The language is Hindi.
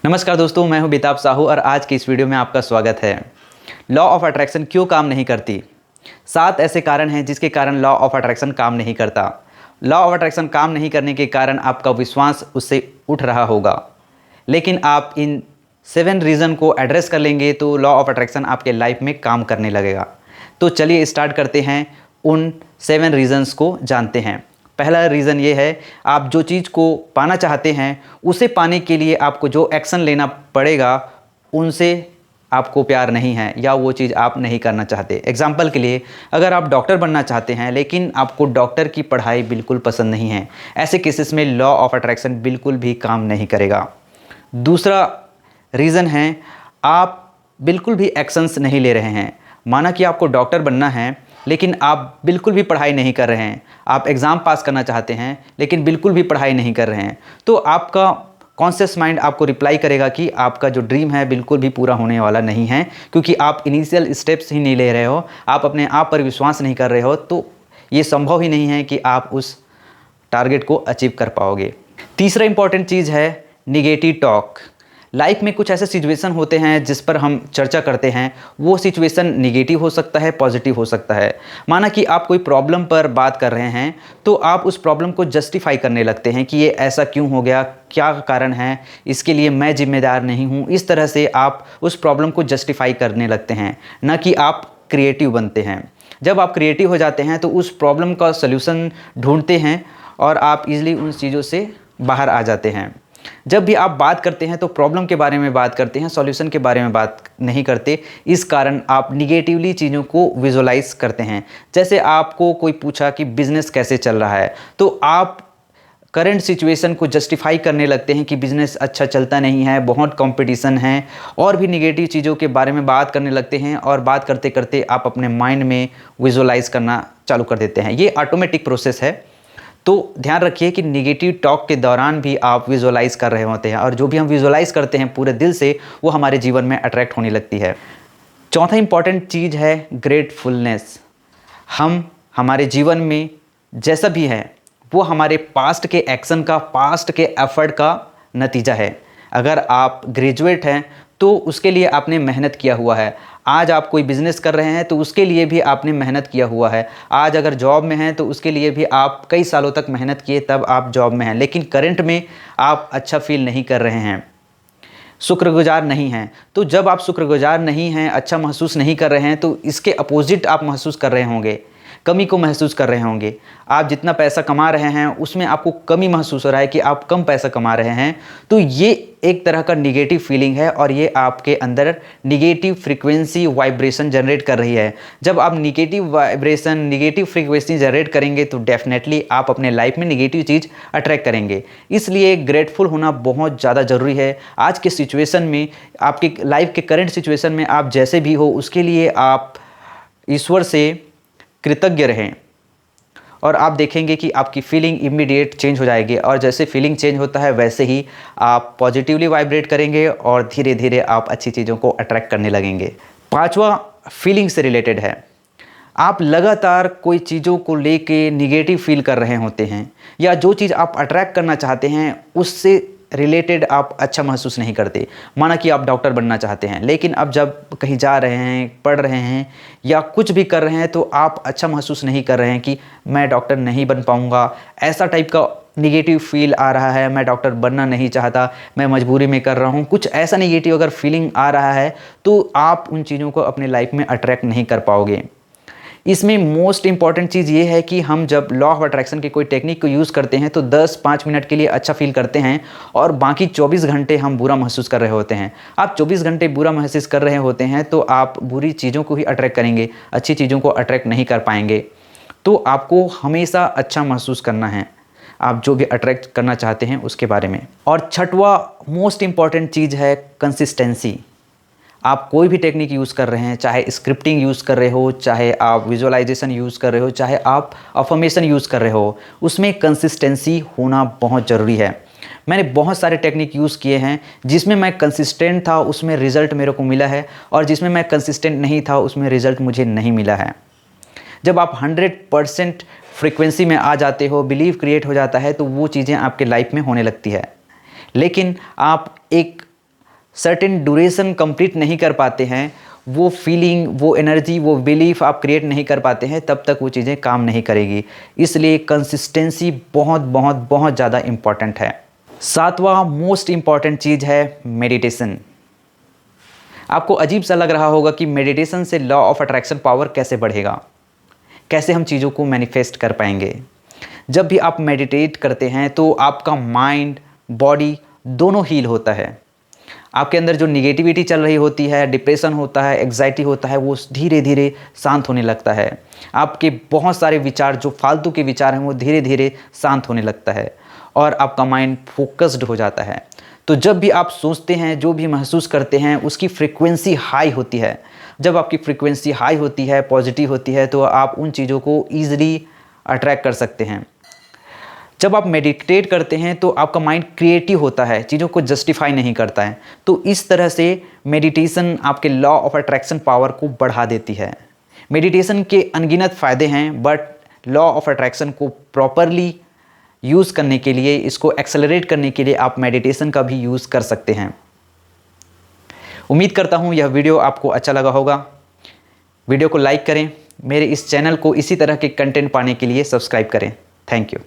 नमस्कार दोस्तों, मैं हूं बेताब साहू और आज की इस वीडियो में आपका स्वागत है। लॉ ऑफ अट्रैक्शन क्यों काम नहीं करती? 7 ऐसे कारण हैं जिसके कारण लॉ ऑफ अट्रैक्शन काम नहीं करता। लॉ ऑफ अट्रैक्शन काम नहीं करने के कारण आपका विश्वास उससे उठ रहा होगा, लेकिन आप इन 7 रीज़न को एड्रेस कर लेंगे तो लॉ ऑफ अट्रैक्शन आपके लाइफ में काम करने लगेगा। तो चलिए स्टार्ट करते हैं, उन 7 रीज़न्स को जानते हैं। पहला रीज़न ये है, आप जो चीज़ को पाना चाहते हैं उसे पाने के लिए आपको जो एक्शन लेना पड़ेगा उनसे आपको प्यार नहीं है या वो चीज़ आप नहीं करना चाहते। एग्जाम्पल के लिए, अगर आप डॉक्टर बनना चाहते हैं लेकिन आपको डॉक्टर की पढ़ाई बिल्कुल पसंद नहीं है, ऐसे केसेस में लॉ ऑफ अट्रैक्शन बिल्कुल भी काम नहीं करेगा। दूसरा रीज़न है, आप बिल्कुल भी एक्शंस नहीं ले रहे हैं। माना कि आपको डॉक्टर बनना है लेकिन आप बिल्कुल भी पढ़ाई नहीं कर रहे हैं। आप एग्ज़ाम पास करना चाहते हैं लेकिन बिल्कुल भी पढ़ाई नहीं कर रहे हैं, तो आपका कॉन्शियस माइंड आपको रिप्लाई करेगा कि आपका जो ड्रीम है बिल्कुल भी पूरा होने वाला नहीं है, क्योंकि आप इनिशियल स्टेप्स ही नहीं ले रहे हो, आप अपने आप पर विश्वास नहीं कर रहे हो, तो ये संभव ही नहीं है कि आप उस टारगेट को अचीव कर पाओगे। तीसरा इंपॉर्टेंट चीज़ है निगेटिव टॉक। लाइफ में कुछ ऐसे सिचुएशन होते हैं जिस पर हम चर्चा करते हैं, वो सिचुएशन निगेटिव हो सकता है, पॉजिटिव हो सकता है। माना कि आप कोई प्रॉब्लम पर बात कर रहे हैं तो आप उस प्रॉब्लम को जस्टिफाई करने लगते हैं कि ये ऐसा क्यों हो गया, क्या कारण है, इसके लिए मैं जिम्मेदार नहीं हूँ। इस तरह से आप उस प्रॉब्लम को जस्टिफाई करने लगते हैं, न कि आप क्रिएटिव बनते हैं। जब आप क्रिएटिव हो जाते हैं तो उस प्रॉब्लम का सल्यूशन ढूंढते हैं और आप इजीली उन चीज़ों से बाहर आ जाते हैं। जब भी आप बात करते हैं तो प्रॉब्लम के बारे में बात करते हैं, सॉल्यूशन के बारे में बात नहीं करते। इस कारण आप निगेटिवली चीज़ों को विजुलाइज करते हैं। जैसे आपको कोई पूछा कि बिज़नेस कैसे चल रहा है, तो आप करंट सिचुएशन को जस्टिफाई करने लगते हैं कि बिज़नेस अच्छा चलता नहीं है, बहुत कंपटीशन है, और भी निगेटिव चीज़ों के बारे में बात करने लगते हैं। और बात करते करते आप अपने माइंड में विजुलाइज करना चालू कर देते हैं। ये ऑटोमेटिक प्रोसेस है, तो ध्यान रखिए कि निगेटिव टॉक के दौरान भी आप विजुलाइज कर रहे होते हैं, और जो भी हम विजुलाइज करते हैं पूरे दिल से, वो हमारे जीवन में अट्रैक्ट होने लगती है। चौथा इंपॉर्टेंट चीज़ है ग्रेटफुलनेस। हम हमारे जीवन में जैसा भी है वो हमारे पास्ट के एक्शन का, पास्ट के एफर्ट का नतीजा है। अगर आप ग्रेजुएट हैं तो उसके लिए आपने मेहनत किया हुआ है। आज आप कोई बिज़नेस कर रहे हैं तो उसके लिए भी आपने मेहनत किया हुआ है। आज अगर जॉब में हैं तो उसके लिए भी आप कई सालों तक मेहनत किए तब आप जॉब में हैं, लेकिन करंट में आप अच्छा फील नहीं कर रहे हैं, शुक्रगुजार नहीं हैं। तो जब आप शुक्रगुजार नहीं हैं, अच्छा महसूस नहीं कर रहे हैं, तो इसके अपोजिट आप महसूस कर रहे होंगे, कमी को महसूस कर रहे होंगे। आप जितना पैसा कमा रहे हैं उसमें आपको कमी महसूस हो रहा है कि आप कम पैसा कमा रहे हैं, तो ये एक तरह का निगेटिव फीलिंग है और ये आपके अंदर निगेटिव फ्रीक्वेंसी वाइब्रेशन जनरेट कर रही है। जब आप negative vibration, negative frequency generate करेंगे तो डेफिनेटली आप अपने लाइफ में निगेटिव चीज़ अट्रैक्ट करेंगे। इसलिए ग्रेटफुल होना बहुत ज़्यादा ज़रूरी है। आज के सिचुएशन में, आपकी लाइफ के करंट सिचुएशन में आप जैसे भी हो, उसके लिए आप ईश्वर से कृतज्ञ रहें और आप देखेंगे कि आपकी फीलिंग इमीडिएट चेंज हो जाएगी। और जैसे फीलिंग चेंज होता है वैसे ही आप पॉजिटिवली वाइब्रेट करेंगे और धीरे धीरे आप अच्छी चीज़ों को अट्रैक्ट करने लगेंगे। पांचवा फीलिंग से रिलेटेड है। आप लगातार कोई चीज़ों को लेके निगेटिव फील कर रहे होते हैं, या जो चीज़ आप अट्रैक्ट करना चाहते हैं उससे रिलेटेड आप अच्छा महसूस नहीं करते। माना कि आप डॉक्टर बनना चाहते हैं, लेकिन अब जब कहीं जा रहे हैं, पढ़ रहे हैं या कुछ भी कर रहे हैं तो आप अच्छा महसूस नहीं कर रहे हैं कि मैं डॉक्टर नहीं बन पाऊंगा। ऐसा टाइप का निगेटिव फील आ रहा है, मैं डॉक्टर बनना नहीं चाहता, मैं मजबूरी में कर रहा हूँ, कुछ ऐसा निगेटिव अगर फीलिंग आ रहा है तो आप उन चीज़ों को अपने लाइफ में अट्रैक्ट नहीं कर पाओगे। इसमें मोस्ट इंपॉर्टेंट चीज़ ये है कि हम जब लॉ ऑफ अट्रैक्शन की कोई टेक्निक को यूज़ करते हैं तो 10-5 मिनट के लिए अच्छा फील करते हैं और बाकी 24 घंटे हम बुरा महसूस कर रहे होते हैं। आप 24 घंटे बुरा महसूस कर रहे होते हैं तो आप बुरी चीज़ों को ही अट्रैक्ट करेंगे, अच्छी चीज़ों को अट्रैक्ट नहीं कर पाएंगे। तो आपको हमेशा अच्छा महसूस करना है, आप जो भी अट्रैक्ट करना चाहते हैं उसके बारे में। और छठवा मोस्ट इंपॉर्टेंट चीज़ है कंसिस्टेंसी। आप कोई भी टेक्निक यूज़ कर रहे हैं, चाहे स्क्रिप्टिंग यूज़ कर रहे हो, चाहे आप विजुअलाइजेशन यूज़ कर रहे हो, चाहे आप अफर्मेशन यूज़ कर रहे हो, उसमें कंसिस्टेंसी होना बहुत ज़रूरी है। मैंने बहुत सारे टेक्निक यूज़ किए हैं जिसमें मैं कंसिस्टेंट था, उसमें रिज़ल्ट मेरे को मिला है, और जिसमें मैं कंसिस्टेंट नहीं था उसमें रिज़ल्ट मुझे नहीं मिला है। जब आप 100% फ्रीक्वेंसी में आ जाते हो, बिलीव क्रिएट हो जाता है, तो वो चीज़ें आपके लाइफ में होने लगती है। लेकिन आप एक सर्टेन ड्यूरेशन कंप्लीट नहीं कर पाते हैं, वो फीलिंग, वो एनर्जी, वो बिलीफ आप क्रिएट नहीं कर पाते हैं, तब तक वो चीज़ें काम नहीं करेगी। इसलिए कंसिस्टेंसी बहुत बहुत बहुत ज़्यादा इम्पॉर्टेंट है। सातवां मोस्ट इम्पॉर्टेंट चीज़ है मेडिटेशन। आपको अजीब सा लग रहा होगा कि मेडिटेशन से लॉ ऑफ अट्रैक्शन पावर कैसे बढ़ेगा, कैसे हम चीज़ों को मैनिफेस्ट कर पाएंगे। जब भी आप मेडिटेट करते हैं तो आपका माइंड, बॉडी दोनों हील होता है। आपके अंदर जो निगेटिविटी चल रही होती है, डिप्रेशन होता है, एग्जाइटी होता है, वो धीरे धीरे शांत होने लगता है। आपके बहुत सारे विचार, जो फालतू के विचार हैं, वो धीरे धीरे शांत होने लगता है और आपका माइंड फोकस्ड हो जाता है। तो जब भी आप सोचते हैं, जो भी महसूस करते हैं, उसकी फ्रीक्वेंसी हाई होती है। जब आपकी फ्रीक्वेंसी हाई होती है, पॉजिटिव होती है, तो आप उन चीज़ों को ईजिली अट्रैक्ट कर सकते हैं। जब आप मेडिटेट करते हैं तो आपका माइंड क्रिएटिव होता है, चीज़ों को जस्टिफाई नहीं करता है। तो इस तरह से मेडिटेशन आपके लॉ ऑफ अट्रैक्शन पावर को बढ़ा देती है। मेडिटेशन के अनगिनत फ़ायदे हैं, बट लॉ ऑफ अट्रैक्शन को प्रॉपरली यूज़ करने के लिए, इसको एक्सेलरेट करने के लिए आप मेडिटेशन का भी यूज़ कर सकते हैं। उम्मीद करता हूँ यह वीडियो आपको अच्छा लगा होगा। वीडियो को लाइक करें, मेरे इस चैनल को इसी तरह के कंटेंट पाने के लिए सब्सक्राइब करें। Thank you.